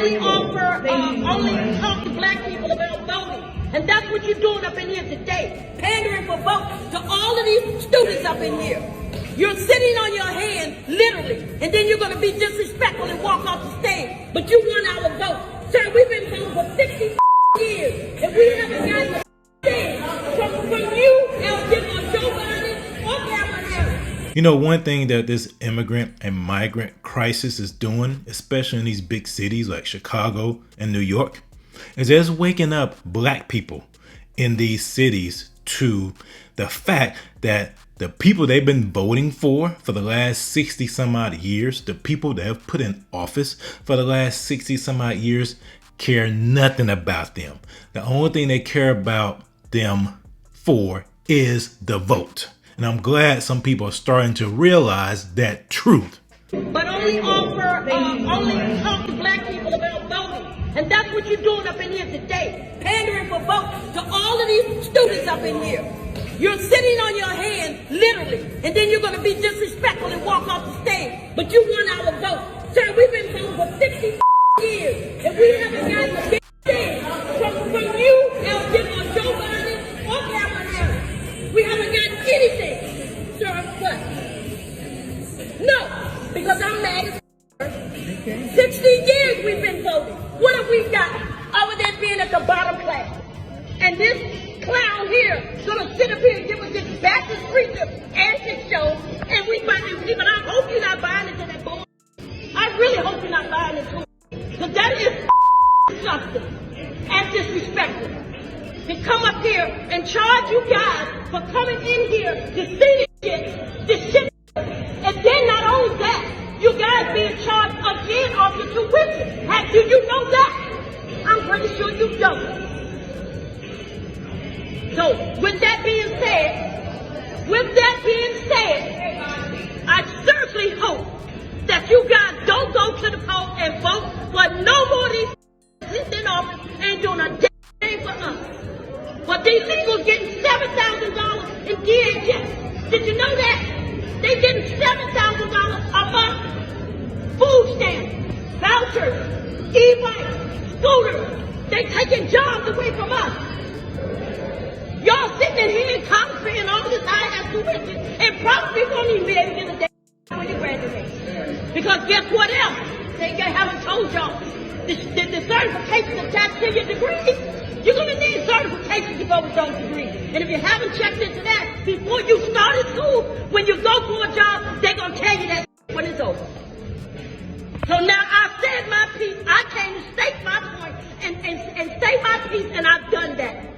only offer, only talk to black people about voting. And that's what you're doing up in here today. Pandering for votes to all of these students up in here. You're sitting on your hands, literally, and then you're going to be disrespectful and walk off the stage. But you won our vote. Sir, we've been voting for 60 years, and we haven't gotten a thing from you, Elgin, or Joe Biden, or Kamala Harris. You know, one thing that this immigrant and migrant crisis is doing, especially in these big cities like Chicago and New York, is it's waking up black people in these cities to the fact that the people they've been voting for the last 60 some odd years, the people that have put in office for the last 60 some odd years, care nothing about them. The only thing they care about them for is the vote. And I'm glad some people are starting to realize that truth. But only offer, only talk to black people about voting. And that's what you're doing up in here today. Pandering for votes to all of these students up in here. You're sitting on your hands, literally, and then you're going to be disrespectful and walk off the stage. But you won our vote. Sir, we've been voting for 60 years, and we haven't gotten a thing from you, Elgin, or Joe Biden, or Kamala Harris. We haven't gotten anything. Sir, what? No, because I'm mad as 60 years we've been voting. What have we got other than being at the bottom class? And this clown here is gonna sit up here and give us this backward preacher antic show, and we might see, but I hope you're not buying into that bull. I really hope you're not buying into it. Because that is something and disrespectful. To come up here and charge you guys for coming in here to see this shit. And then not only that, you guys being charged again off your tuition. Do you know that? I'm pretty sure you don't. So, with that being said, I certainly hope that you guys don't go to the poll and vote for no more of these in office ain't doing a damn thing for us. But these legals getting $7,000 in DHS. Did you know that? They getting $7,000 a month. Food stamps, vouchers, e-bikes, scooters. They taking jobs away from us. Y'all sitting in here in college paying all this high-ass tuition and probably won't even be able to get a damn when you graduate. Because guess what else? They haven't told y'all. The certification attached to your degree, you're going to need certifications to go with those degrees. And if you haven't checked into that before you started school, when you go for a job, they're going to tell you that when it's over. So now I said my piece. I came to state my point and say my piece, and I've done that.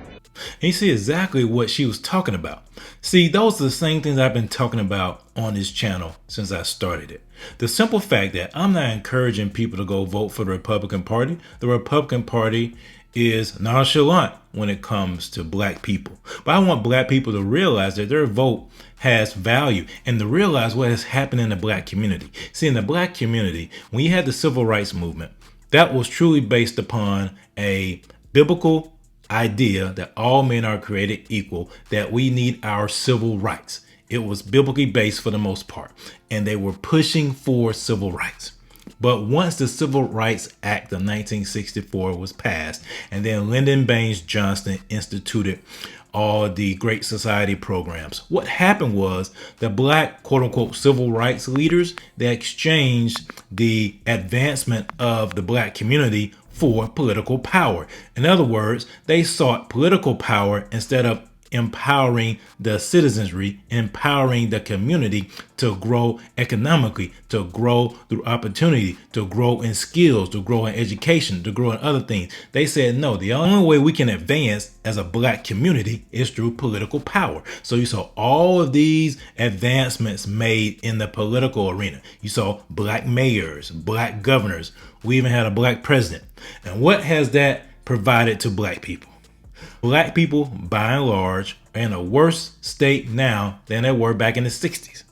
And you see exactly what she was talking about. See, those are the same things I've been talking about on this channel since I started it. The simple fact that I'm not encouraging people to go vote for the Republican Party. The Republican Party is nonchalant when it comes to black people. But I want black people to realize that their vote has value and to realize what has happened in the black community. See, in the black community, when you had the civil rights movement, that was truly based upon a biblical idea that all men are created equal, that we need our civil rights. It was biblically based for the most part, and they were pushing for civil rights. But once the Civil Rights Act of 1964 was passed, and then Lyndon Baines Johnson instituted all the Great Society programs, what happened was the black quote-unquote civil rights leaders, they exchanged the advancement of the black community for political power. In other words, they sought political power instead of empowering the citizenry, empowering the community to grow economically, to grow through opportunity, to grow in skills, to grow in education, to grow in other things. They said, no, the only way we can advance as a black community is through political power. So you saw all of these advancements made in the political arena. You saw black mayors, black governors. We even had a black president. And what has that provided to black people? Black people, by and large, are in a worse state now than they were back in the 60s.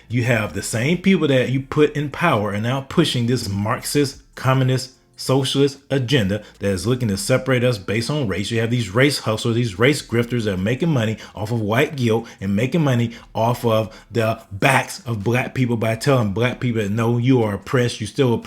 You have the same people that you put in power are now pushing this Marxist, communist socialist agenda that is looking to separate us based on race. You have these race hustlers, these race grifters that are making money off of white guilt and making money off of the backs of black people by telling black people that no, you are oppressed, you're still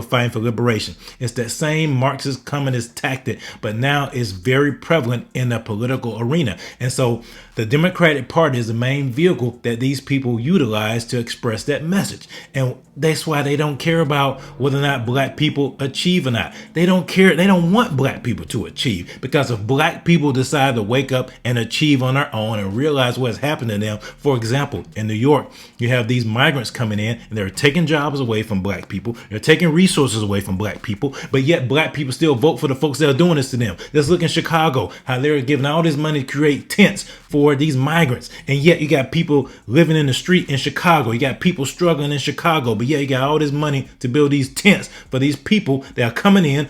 fighting for liberation. It's that same Marxist communist tactic, but now it's very prevalent in the political arena. And so the Democratic Party is the main vehicle that these people utilize to express that message. And that's why they don't care about whether or not black people achieve or not. They don't care. They don't want black people to achieve, because if black people decide to wake up and achieve on their own and realize what's happening to them, for example, in New York, you have these migrants coming in and they're taking jobs away from black people. They're taking resources away from black people, but yet black people still vote for the folks that are doing this to them. Let's look in Chicago, how they're giving all this money to create tents for these migrants. And yet you got people living in the street in Chicago. You got people struggling in Chicago, but yeah, you got all this money to build these tents for these people that are coming in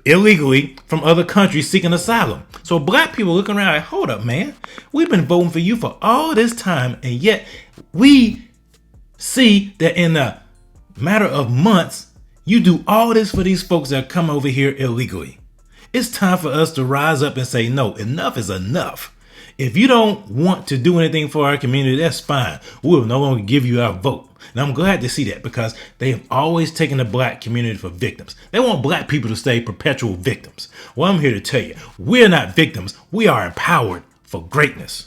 illegally from other countries seeking asylum. So black people looking around like, hold up, man, we've been voting for you for all this time, and yet we see that in a matter of months, you do all this for these folks that come over here illegally. It's time for us to rise up and say, no, enough is enough. If you don't want to do anything for our community, that's fine. We'll no longer give you our vote. And I'm glad to see that, because they have always taken the black community for victims. They want black people to stay perpetual victims. Well, I'm here to tell you, we're not victims. We are empowered for greatness.